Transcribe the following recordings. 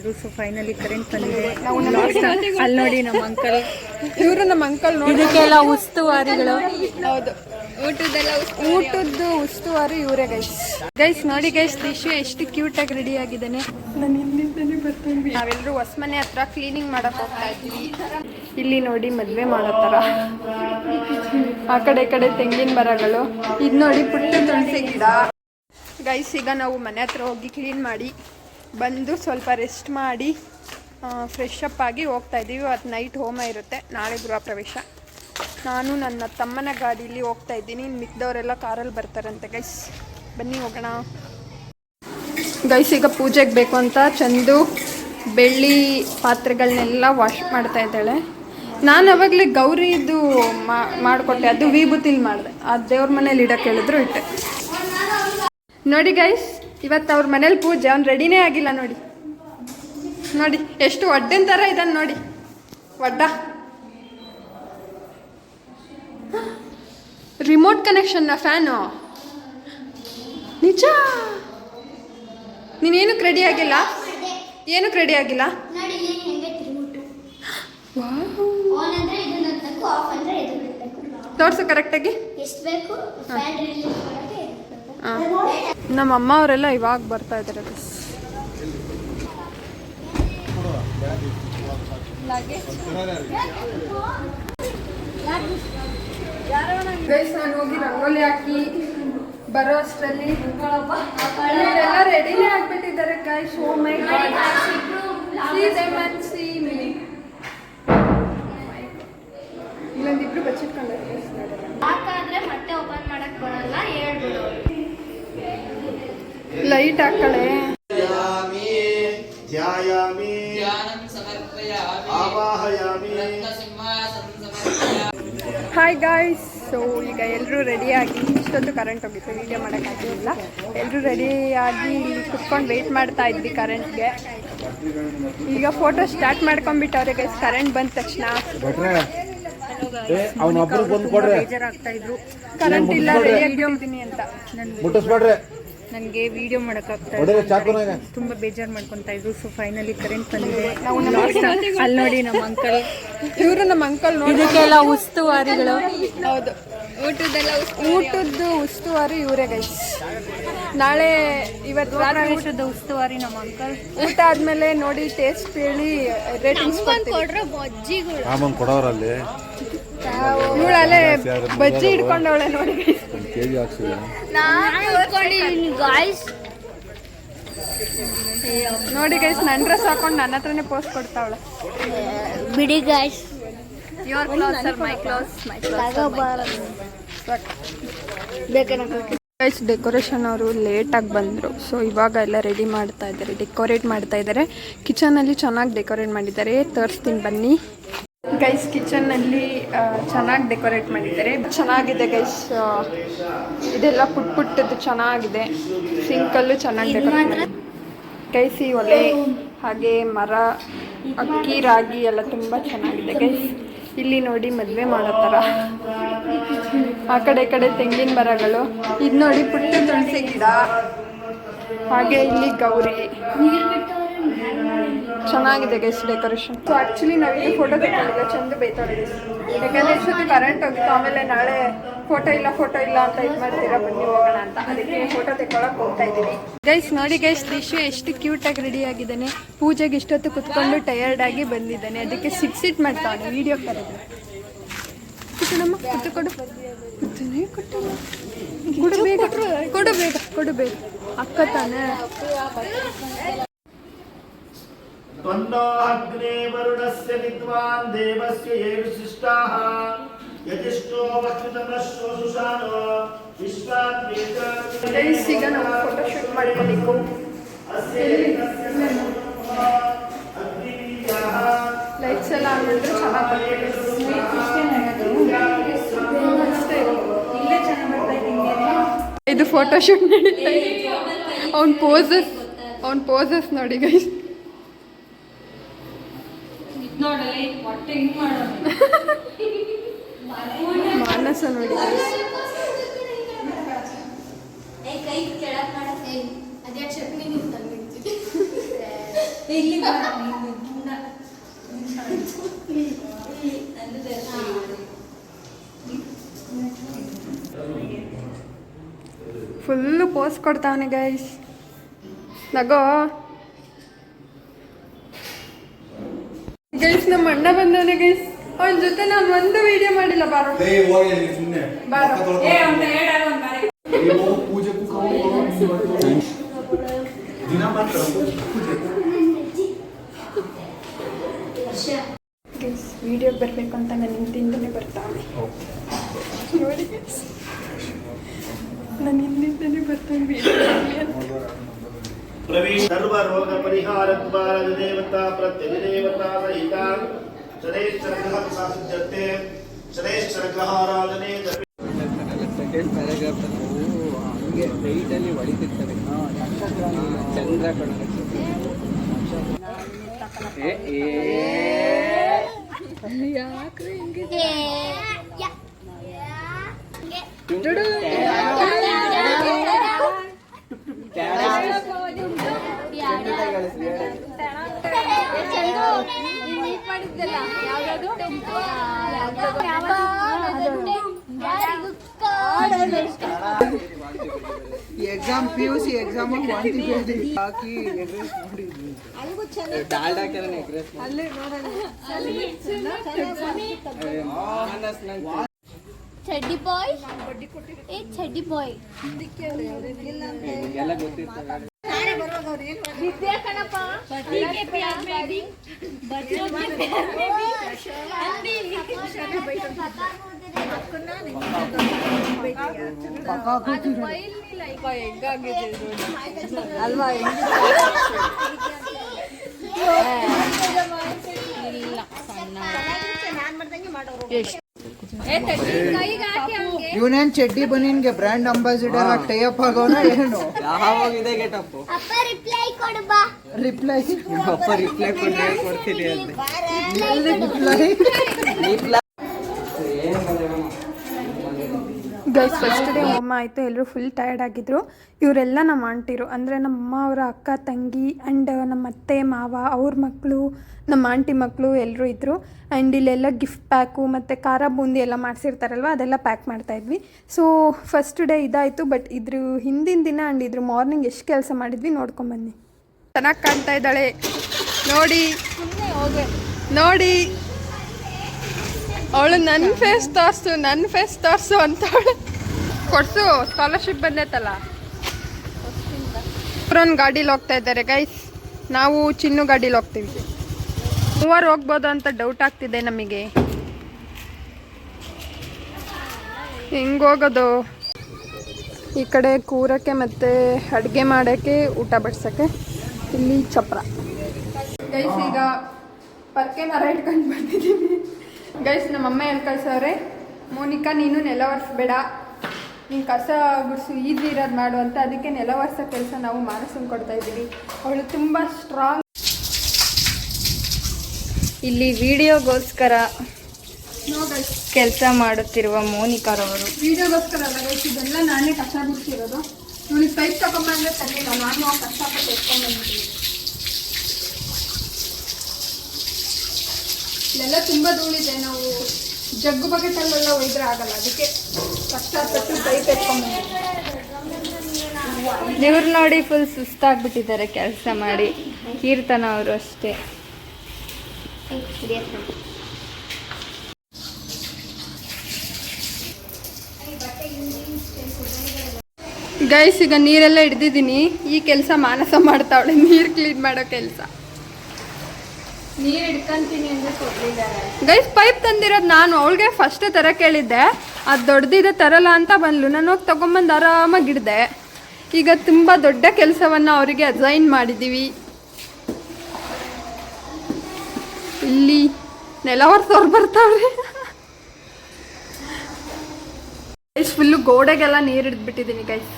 So finally current ಬಂದಿದೆ. ಅಲ್ಲಿ ನೋಡಿ ನಮ್ಮ ಅಂಕಲ್, ಇವರು ನಮ್ಮ ಅಂಕಲ್ ನೋಡಿ. ಇದಕ್ಕೆಲ್ಲ ಉಸ್ತುವಾರಿಗಳು. ಹೌದು, ಊಟದ್ದು ಉಸ್ತುವಾರಿ ಇವರೇ ಗೈಸ್ ನೋಡಿ ಗೈಸ್, ದಿಶು ಎಷ್ಟು ಕ್ಯೂಟ್ ಆಗಿ ರೆಡಿ ಆಗಿದ್ದಾನೆ. ನಾನು ಇಲ್ಲಿಂದನೇ ಬರ್ತೀನಿ. ನಾವೆಲ್ಲರೂ ಹೊಸಮನೆ ಹತ್ರ ಕ್ಲೀನಿಂಗ್ ಮಾಡಕ್ ಹೋಗ್ತಾ ಇದ್ವಿ. ಇಲ್ಲಿ ನೋಡಿ ಮದ್ವೆ ಮಾಡೋ ತರ ಆ ಕಡೆ ತೆಂಗಿನ ಮರಗಳು. ಇದು ನೋಡಿ ಪುಟ್ಟ ತುಳಸಿ ಗಿಡ. ಗೈಸ್ ಈಗ ನಾವು ಮನೆ ಹತ್ರ ಹೋಗಿ ಕ್ಲೀನ್ ಮಾಡಿ ಬಂದು ಸ್ವಲ್ಪ ರೆಸ್ಟ್ ಮಾಡಿ ಫ್ರೆಶ್ ಅಪ್ ಆಗಿ ಹೋಗ್ತಾ ಇದ್ದೀವಿ. ಇವತ್ತು ನೈಟ್ ಹೋಮ ಇರುತ್ತೆ, ನಾಳೆ ಗೃಹ ಪ್ರವೇಶ. ನಾನು ನನ್ನ ತಮ್ಮನ ಗಾಡೀಲಿ ಹೋಗ್ತಾ ಇದ್ದೀನಿ, ಮಿಕ್ದವರೆಲ್ಲ ಕಾರಲ್ಲಿ ಬರ್ತಾರಂತೆ. ಗೈಸ್ ಬನ್ನಿ ಹೋಗೋಣ. ಗೈಸ್ ಈಗ ಪೂಜೆಗೆ ಬೇಕು ಅಂತ ಚಂದು ಬೆಳ್ಳಿ ಪಾತ್ರೆಗಳನ್ನೆಲ್ಲ ವಾಶ್ ಮಾಡ್ತಾ ಇದ್ದಾಳೆ. ನಾನು ಅವಾಗಲೇ ಗೌರಿದು ಮಾಡಿಕೊಟ್ಟೆ, ಅದು ವಿಭೂತಿಲಿ ಮಾಡಿದೆ. ಆ ದೇವ್ರ ಮನೇಲಿ ಇಡಕ್ಕೆ ಹೇಳಿದ್ರು ಇಟ್ಟೆ. ನೋಡಿ ಗೈಸ್, ಇವತ್ತು ಅವ್ರ ಮನೇಲಿ ಪೂಜೆ, ಅವ್ನು ರೆಡಿನೇ ಆಗಿಲ್ಲ ನೋಡಿ. ನೋಡಿ ಎಷ್ಟು ಒಡ್ಡಿನ ಥರ ಇದ್ದಾನೆ ನೋಡಿ, ಒಡ್ಡ. Remote ಕನೆಕ್ಷನ್ನ fan. ನಿಜ, ನೀನೇನಕ್ಕೆ ರೆಡಿ ಆಗಿಲ್ಲ? ಏನಕ್ಕೆ ರೆಡಿ ಆಗಿಲ್ಲ? ತೋರ್ಸು ಕರೆಕ್ಟಾಗಿ. ನಮ್ಮ ಅಮ್ಮ ಅವರೆಲ್ಲ ಇವಾಗ ಬರ್ತಾ ಇದ್ದಾರೆ. ಗೈಸ್ ನಾನು ಹೋಗಿ ರಂಗೋಲಿ ಹಾಕಿ ಬರೋ ಅಷ್ಟರಲ್ಲಿ ಇವರೆಲ್ಲ ರೆಡಿನೇ ಆಗ್ಬಿಟ್ಟಿದ್ದಾರೆ. Guys oh my god, see them and see me. ಇಲ್ಲೊಂದಿಬ್ರು ಬಚ್ಚಿಟ್ಕೊಂಡಿದ್ದಾರೆ. ಹಾಕಾದ್ರೆ ಮತ್ತೆ ಓಪನ್ ಮಾಡಕ್ ಬರಲ್ಲ, ಹೇಳ್ಬಿಡು. ಲೈಟ್ ಹಾಕಳೆ. ಹಾಯ್ ಗಾಯ್ಸ್, ಸೊ ಈಗ ಎಲ್ಲರೂ ರೆಡಿಯಾಗಿ, ಇಷ್ಟೊತ್ತು ಕರೆಂಟ್ ಹೋಗಿತ್ತು, ವೀಡಿಯೋ ಮಾಡೋಕ್ಕಾಗಿಲ್ಲ. ಎಲ್ಲರೂ ರೆಡಿಯಾಗಿ ಇಲ್ಲಿ ಕುತ್ಕೊಂಡು ವೆಯ್ಟ್ ಮಾಡ್ತಾ ಇದ್ವಿ ಕರೆಂಟ್ಗೆ. ಈಗ ಫೋಟೋ ಸ್ಟಾರ್ಟ್ ಮಾಡ್ಕೊಂಡ್ಬಿಟ್ಟವ್ರೆ ಗೈಸ್, ಕರೆಂಟ್ ಬಂದ ತಕ್ಷಣ. ಬೇಜಾರಾಗ್ತಾ ಇದ್ರು, ಕರೆಂಟ್ ಇಲ್ಲ, ರೆಡಿಯಾಗಿದ್ದೀನಿ ಅಂತ. ನನಗೆ ವಿಡಿಯೋ ಮಾಡೋಕ್ಕಾಗ್ತಾ ತುಂಬಾ ಬೇಜಾರು ಮಾಡ್ಕೊತಾ ಇದ್ರು. ಸೊ ಫೈನಲಿ ಕರೆಂಟ್ ಬಂದಿದೆ. ಅಲ್ಲಿ ನೋಡಿ ನಮ್ಮ ಅಂಕಲ್, ಇವರು ನಮ್ಮ ಅಂಕಲ್ ನೋಡಿ. ಇದಕ್ಕೆಲ್ಲ ಉಸ್ತುವಾರಿಗಳು. ಹೌದು, ಊಟದ್ದು ಉಸ್ತುವಾರಿ ಇವರೇ ಗೈಸ್. ನಾಳೆ ಇವತ್ತು ಪ್ರವೇಶದ ಉಸ್ತುವಾರಿ ನಮ್ಮ ಅಂಕಲ್. ಊಟ ಆದ್ಮೇಲೆ ನೋಡಿ ಟೇಸ್ಟ್ ಹೇಳಿ ರೇಟಿಂಗ್ಸ್ ಕೊಡೋರಲ್ಲಿ. ಇವಳಲ್ಲೇ ಬಜ್ಜಿ ಹಿಡ್ಕೊಂಡವಳೆ ನೋಡಿ. ನೋಡಿ ಗೈಸ್, ನನ್ನ ಡ್ರೆಸ್ ಹಾಕೊಂಡು ನನ್ನ ಹತ್ರನೇ ಪೋಸ್ಟ್ ಕೊಡ್ತಾವಳೆ. ಬಿಡಿ guys, your close R my close, my guys. Decoration ಅವರು ಲೇಟಾಗಿ ಬಂದರು, ಸೊ ಇವಾಗ ಎಲ್ಲ ರೆಡಿ ಮಾಡ್ತಾ ಇದ್ದಾರೆ, ಡೆಕೋರೇಟ್ ಮಾಡ್ತಾ ಇದ್ದಾರೆ. ಕಿಚನಲ್ಲಿ ಚೆನ್ನಾಗಿ ಡೆಕೋರೇಟ್ ಮಾಡಿದ್ದಾರೆ, ತೋರಿಸ್ತೀನಿ ಬನ್ನಿ. ಗೈಸ್ ಕಿಚನ್ನಲ್ಲಿ ಚೆನ್ನಾಗಿ ಡೆಕೋರೇಟ್ ಮಾಡಿದ್ದಾರೆ, ಚೆನ್ನಾಗಿದೆ ಗೈಸ್. ಇದೆಲ್ಲ ಪುಟ್ಟದ್ದು ಚೆನ್ನಾಗಿದೆ. ಸಿಂಕಲ್ಲು ಚೆನ್ನಾಗಿ ಡೆಕೋರೇಟ್ ಮಾಡಿದ್ದಾರೆ ಗೈಸ್. ಈ ಒಲೆ ಹಾಗೆ ಮರ, ಅಕ್ಕಿ, ರಾಗಿ ಎಲ್ಲ ತುಂಬ ಚೆನ್ನಾಗಿದೆ ಗೈಸ್. ಇಲ್ಲಿ ನೋಡಿ ಮದುವೆ ಮಾಡೋ ಥರ ಆ ಕಡೆ ತೆಂಗಿನ ಮರಗಳು. ಇದು ನೋಡಿ ಪುಟ್ಟ ತುಳಸಿ ಗಿಡ. ಹಾಗೆ ಇಲ್ಲಿ ಗೌರಿ. ಚೆನ್ನಾಗಿದೆ ಗೈಸ್ ಡೆಕೋರೇಷನ್. ಸೊ ಆ್ಯಕ್ಚುಲಿ ನಾವಿಲ್ಲಿ ಫೋಟೋ ತಗೊಂಡಿಲ್ಲ, ಚಂದ ಬೈತಾಳೆ ಗೈಸ್. ಯಾಕಂದರೆ ಇಷ್ಟೊತ್ತು ಕರೆಂಟ್ ಹೋಗಿತ್ತು, ಆಮೇಲೆ ನಾಳೆ ಫೋಟೋ ಇಲ್ಲ ಅಂತ ಇದು ಮಾಡ್ತೀರಾ, ಬನ್ನಿ ಹೋಗೋಣ ಅಂತ. ಅದಕ್ಕೆ ಫೋಟೋ ತೆಗೊಳಕ್ಕೆ ಹೋಗ್ತಾ ಇದ್ದೀವಿ ಗೈಸ್. ನೋಡಿ ಗೈಸ್, ದಿಶು ಎಷ್ಟು ಕ್ಯೂಟಾಗಿ ರೆಡಿ ಆಗಿದ್ದಾನೆ. ಪೂಜೆಗೆ ಇಷ್ಟೊತ್ತು ಕುತ್ಕೊಂಡು ಟಯರ್ಡ್ ಆಗಿ ಬಂದಿದ್ದಾನೆ, ಅದಕ್ಕೆ ಸಿಟ್ ಮಾಡ್ತಾನೆ. ವಿಡಿಯೋ ಕರೆದ್ರೆ ನಮ್ಮ ಕುತ್ತು ಕೊಡು, ಕೊಡು ಬೇಗ ಅಕ್ಕ ತಾನೆ. ಅಗ್ನೇ ವರುಣಸ್ಯ ವಿದ್ವಾನ್ ದೇವಸ್ಯ ಏರುಶಿಷ್ಟಾಃ ಯತಿಷ್ಠೋ ವಕ್ತಮಶ್ವೋ ಸುಶಾನೋ ವಿಶ್ವಾತ್ಮೇತ. ಈಗ ನಾವು ಫೋಟೋ ಶೂಟ್ ಮಾಡ್ಕೋಬೇಕು. ಲೈಟ್ಸ್ ಎಲ್ಲ ಮಾಡಿದ್ರೆ ಚೆನ್ನಾಗಿ ಇದು ಫೋಟೋ ಶೂಟ್ ನಡೀತಾ ಇದೆ. ಅವ್ನ ಪೋಸಸ್ ನೋಡಿ ಗೈಸ್. ಮಾನಸ ನೋಡಿ ಗೈಸ್. ಫುಲ್ಲು ಪೋಸ್ ಕೊಡ್ತಾವನೆ ಗೈಸ್. ನಗೋ ಗೈಸ್. ನಮ್ಮ ಅಣ್ಣ ಬಂದವನೆ ಗೈಸ್. ಅವನ ಜೊತೆ ನಾನು ಒಂದು ವಿಡಿಯೋ ಮಾಡಿಲ್ಲ. ಬಾರೋ ಬಾರೋ. ವಿಡಿಯೋ ಬರಬೇಕು ಅಂತ ನಾನು ಹಿಂದಿಂದನೇ ಬರ್ತಾವೆ ನೋಡಿ ಗೈಸ್. ನಾನು ಹಿಂದಿಂದನೇ ಬರ್ತಾನೆ ಪ್ರವೀಣ್ ಸರ್ವ ರೋಗ ಪರಿಹಾರ ದ್ವಾರದ ದೇವತಾ ಪ್ರತ್ಯಧಿದೇವತಾ ಸಹಿತ ಶನೇಶ್ವರ ಗ್ರಹ ಸಾಸಿದ್ಧತೆ ಶನೇಶ್ವರ ಗ್ರಹಾರಾಧನೆ ಸೆಕೆಂಡ್ ಪ್ಯಾರಾಗ್ರಾಫ್ ಹಂಗೆ ಲೈಟಲ್ಲಿ ಹೊಡಿತಿರ್ತಾರೆ ಚಂದ್ರ ಯಾಕ್ರೆ ಹಿಂಗೆ ಎಕ್ಸಾಮ್ PUC ಎಕ್ಸಾಮ್ ಹಾಕಿ ಡಾಲ್ಡಾ ಕೆರನೆ ಎಗ್ರೆಸ್ ಅಲ್ಲೇ ಚಡ್ಡಿ ಬಾಯ್ ಏ ಚಡ್ಡಿ ಬಾಯ್ ಎಲ್ಲ ಗೊತ್ತಿರ್ತದೆ. ವಿದ್ಯಾ ಕಣಪ್ಪ ಅಲ್ವಾ ಇವನೇನ್ ಚಡ್ಡಿ ಬನೀನ್ಗೆ ಬ್ರ್ಯಾಂಡ್ ಅಂಬಾಸಿಡರ್ ಆಗಿ ಟೈಅಪ್ ಆಗೋಣ ಏನು? ಯಾವಾಗಿದೆ ಗೆಟಪ್ ಅಪ್ಪ ರಿಪ್ಲೈ ಕೊಡು ಬಾ. ರಿಪ್ಲೈ ಕೊಡ್ತೀನಿ ಅಂತ ಗೈಸ್. ಫಸ್ಟ್ ಡೇ ಹೋಮ ಆಯಿತು. ಎಲ್ಲರೂ ಫುಲ್ ಟಯರ್ಡ್ ಆಗಿದ್ರು. ಇವರೆಲ್ಲ ನಮ್ಮ ಆಂಟಿರು, ಅಂದರೆ ನಮ್ಮ ಅವರ ಅಕ್ಕ ತಂಗಿ ಆ್ಯಂಡ್ ನಮ್ಮ ಅತ್ತೆ ಮಾವ ಅವ್ರ ಮಕ್ಕಳು, ನಮ್ಮ ಆಂಟಿ ಮಕ್ಕಳು ಎಲ್ಲರೂ ಇದ್ದರು. ಆ್ಯಂಡ್ ಇಲ್ಲೆಲ್ಲ ಗಿಫ್ಟ್ ಪ್ಯಾಕು ಮತ್ತು ಖಾರ ಬೂಂದಿ ಎಲ್ಲ ಮಾಡಿಸಿರ್ತಾರಲ್ವ ಅದೆಲ್ಲ ಪ್ಯಾಕ್ ಮಾಡ್ತಾಯಿದ್ವಿ. ಸೊ ಫಸ್ಟ್ ಡೇ ಇದಾಯಿತು. ಬಟ್ ಇದ್ರ ಹಿಂದಿನ ದಿನ ಆ್ಯಂಡ್ ಇದ್ರ ಮಾರ್ನಿಂಗ್ ಎಷ್ಟು ಕೆಲಸ ಮಾಡಿದ್ವಿ ನೋಡ್ಕೊಂಬನ್ನಿ. ಚೆನ್ನಾಗಿ ಕಾಣ್ತಾ ಇದ್ದಾಳೆ ನೋಡಿ ನೋಡಿ. ಅವಳು ನನ್ನ ಫೇಸ್ ತೋರಿಸು ಅಂತವಳು. ಕೊಡ್ಸು, ಸ್ಕಾಲರ್ಶಿಪ್ ಬಂದೈತಲ್ಲ. ಅವ್ರೊಂದು ಗಾಡೀಲಿ ಹೋಗ್ತಾ ಇದ್ದಾರೆ ಗೈಸ್. ನಾವು ಚಿನ್ನು ಗಾಡೀಲಿ ಹೋಗ್ತೀವಿ. ಮೂವರು ಹೋಗ್ಬೋದು ಅಂತ ಡೌಟ್ ಆಗ್ತಿದೆ ನಮಗೆ. ಹೆಂಗೆ ಹೋಗೋದು? ಈ ಕಡೆ ಕೂರಕ್ಕೆ ಮತ್ತು ಅಡುಗೆ ಮಾಡೋಕ್ಕೆ, ಊಟ ಬಡ್ಸೋಕ್ಕೆ ಇಲ್ಲಿ ಚಪ್ರ. ಗೈಸ್ ಈಗ ಪರ್ಕೆ ಮರ ಇಟ್ಕೊಂಡು ಬರ್ತಿದ್ದೀವಿ. ಗೈಸ್ ನಮ್ಮಮ್ಮ ಏನು ಕಳ್ಸವ್ರೆ, ಮೋನಿಕಾ ನೀನು ನೆಲ ಒರೆಸ್ಬೇಡ, ನೀನು ಕಸ ಗುಡಿಸು, ಈಜಿ ಇರೋದು ಮಾಡು ಅಂತ. ಅದಕ್ಕೆ ನೆಲ ಒರೆಸೋ ಕೆಲಸ ನಾವು ಮಾನಸಂಗೆ ಕೊಡ್ತಾ ಇದ್ದೀವಿ. ಅವಳು ತುಂಬ ಸ್ಟ್ರಾಂಗ್. ಇಲ್ಲಿ ವಿಡಿಯೋಗೋಸ್ಕರ ಕೆಲಸ ಮಾಡುತ್ತಿರುವ ಮೋನಿಕಾರವರು. ವಿಡಿಯೋಗೋಸ್ಕರ ಅಲ್ಲ ಗೈಸ್, ಇದೆಲ್ಲ ನಾನೇ ಕಸ ಗುಡಿಸಿರೋದು. ಇವಳಿಗೆ ಪೈಪ್ ತಗೊಂಬಂದ್ರೆ ತರಲಿಲ್ಲ, ನಾನು ಕಷ್ಟಪಟ್ಟು ಎತ್ಕೊಂಡ್ಬಂದ್ಬಿಟ್ಟಿದ್ದೀನಿ. ಇಲ್ಲೆಲ್ಲ ತುಂಬ ಧೂಳಿದೆ. ನಾವು ಜಗ್ಗು ಬಕೆಟಲ್ಲೆಲ್ಲ ಒಯ್ದ್ರೆ ಆಗಲ್ಲ, ಅದಕ್ಕೆ ಕಷ್ಟಪಟ್ಟು ಪೈಪ್ ಎತ್ಕೊಂಡ್ಬಂದಿದ್ದೀವಿ. ಇವ್ರು ನೋಡಿ ಫುಲ್ ಸುಸ್ತಾಗ್ಬಿಟ್ಟಿದ್ದಾರೆ ಕೆಲಸ ಮಾಡಿ. ಕೀರ್ತನ ಅವರು ಅಷ್ಟೇ. ಗೈಸ್ ಈಗ ನೀರೆಲ್ಲ ಹಿಡ್ದಿದ್ದೀನಿ. ಈ ಕೆಲಸ ಮಾನಸ ಮಾಡ್ತಾವಳೆ, ನೀರು ಕ್ಲೀನ್ ಮಾಡೋ ಕೆಲಸ. ನೀರು ಹಿಡ್ಕೊಂತೀನಿ ಅಂದರೆ ಕೊಡಲಿದ್ದಾರೆ ಗೈಸ್. ಪೈಪ್ ತಂದಿರೋದು ನಾನು ಅವಳಿಗೆ ಫಸ್ಟ್ ತರ ಕೇಳಿದ್ದೆ, ಅದು ದೊಡ್ಡದಿದೆ ತರಲ್ಲ ಅಂತ ಬಂದ್ಲು. ನಾನು ಹೋಗಿ ತೊಗೊಂಬಂದು ಆರಾಮಾಗಿ ಇಡ್ದೆ. ಈಗ ತುಂಬ ದೊಡ್ಡ ಕೆಲಸವನ್ನು ಅವರಿಗೆ ಅಸೈನ್ ಮಾಡಿದ್ದೀವಿ. ಇಲ್ಲಿ ನೆಲ ಒರೆಸೋರು ಬರ್ತಾವ್ರಿ. ಗೈಸ್ ಫುಲ್ಲು ಗೋಡೆಗೆಲ್ಲ ನೀರು ಹಿಡಿದ್ಬಿಟ್ಟಿದ್ದೀನಿ ಗೈಸ್.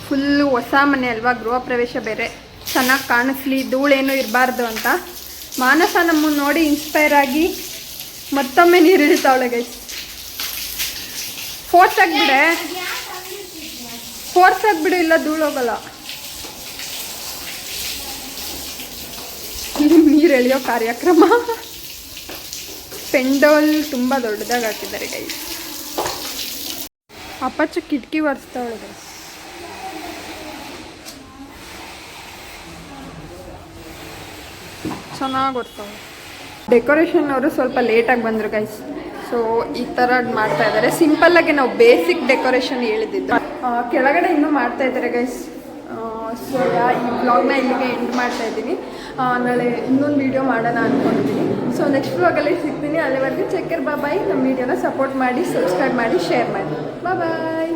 ಫುಲ್ಲು ಹೊಸ ಮನೆ ಅಲ್ವಾ, ಗೃಹ ಪ್ರವೇಶ ಬೇರೆ, ಚೆನ್ನಾಗಿ ಕಾಣಿಸ್ಲಿ, ಧೂಳೇನು ಇರಬಾರ್ದು ಅಂತ. ಮಾನಸ ನಮ್ಮನ್ನು ನೋಡಿ ಇನ್ಸ್ಪೈರ್ ಆಗಿ ಮತ್ತೊಮ್ಮೆ ನೀರು ಹಿಡಿತಾವಳೆ ಗೈಸ್. ಫೋರ್ಸ್ ಆಗಿಬಿಡು, ಇಲ್ಲ ಧೂಳು ಹೋಗಲ್ಲ. ಎಳೆಯೋ ಕಾರ್ಯಕ್ರಮ. ಪೆಂಡೋಲ್ ತುಂಬ ದೊಡ್ಡದಾಗಿ ಹಾಕಿದ್ದಾರೆ ಗೈಸ್. ಅಪ್ಪಚ್ಚು ಕಿಟಕಿ ಒರೆಸ್ತಾವಳೆ ಗೈಸ್. ಚೆನ್ನಾಗಿ ಒರೆಸ್ತಾವಳೆ. ಡೆಕೋರೇಷನ್ ಅವರು ಸ್ವಲ್ಪ ಲೇಟಾಗಿ ಬಂದರು ಗೈಸ್. ಸೊ ಈ ಥರ ಮಾಡ್ತಾ ಇದ್ದಾರೆ. ಸಿಂಪಲ್ಲಾಗಿ ನಾವು ಬೇಸಿಕ್ ಡೆಕೋರೇಷನ್ ಹೇಳಿದ್ದು. ಕೆಳಗಡೆ ಇನ್ನೂ ಮಾಡ್ತಾ ಇದ್ದಾರೆ ಗೈಸ್. ಸೊ ಈ ವ್ಲಾಗ್ನ ಇಲ್ಲಿಗೆ ಎಂಡ್ ಮಾಡ್ತಾ ಇದ್ದೀನಿ. ನಾಳೆ ಇನ್ನೊಂದು ವೀಡಿಯೋ ಮಾಡೋಣ ಅಂದ್ಕೊಂಡಿದ್ದೀನಿ. ಸೊ ನೆಕ್ಸ್ಟ್ ವ್ಲಾಗಲ್ಲಿ ಸಿಗ್ತೀನಿ. ಅಲ್ಲಿವರೆಗೂ ಚೆಕ್ಕರ್ ಬಾಯ್. ನಮ್ಮ ವೀಡಿಯೋನ ಸಪೋರ್ಟ್ ಮಾಡಿ, ಸಬ್ಸ್ಕ್ರೈಬ್ ಮಾಡಿ, ಶೇರ್ ಮಾಡಿ. ಬಾಯ್.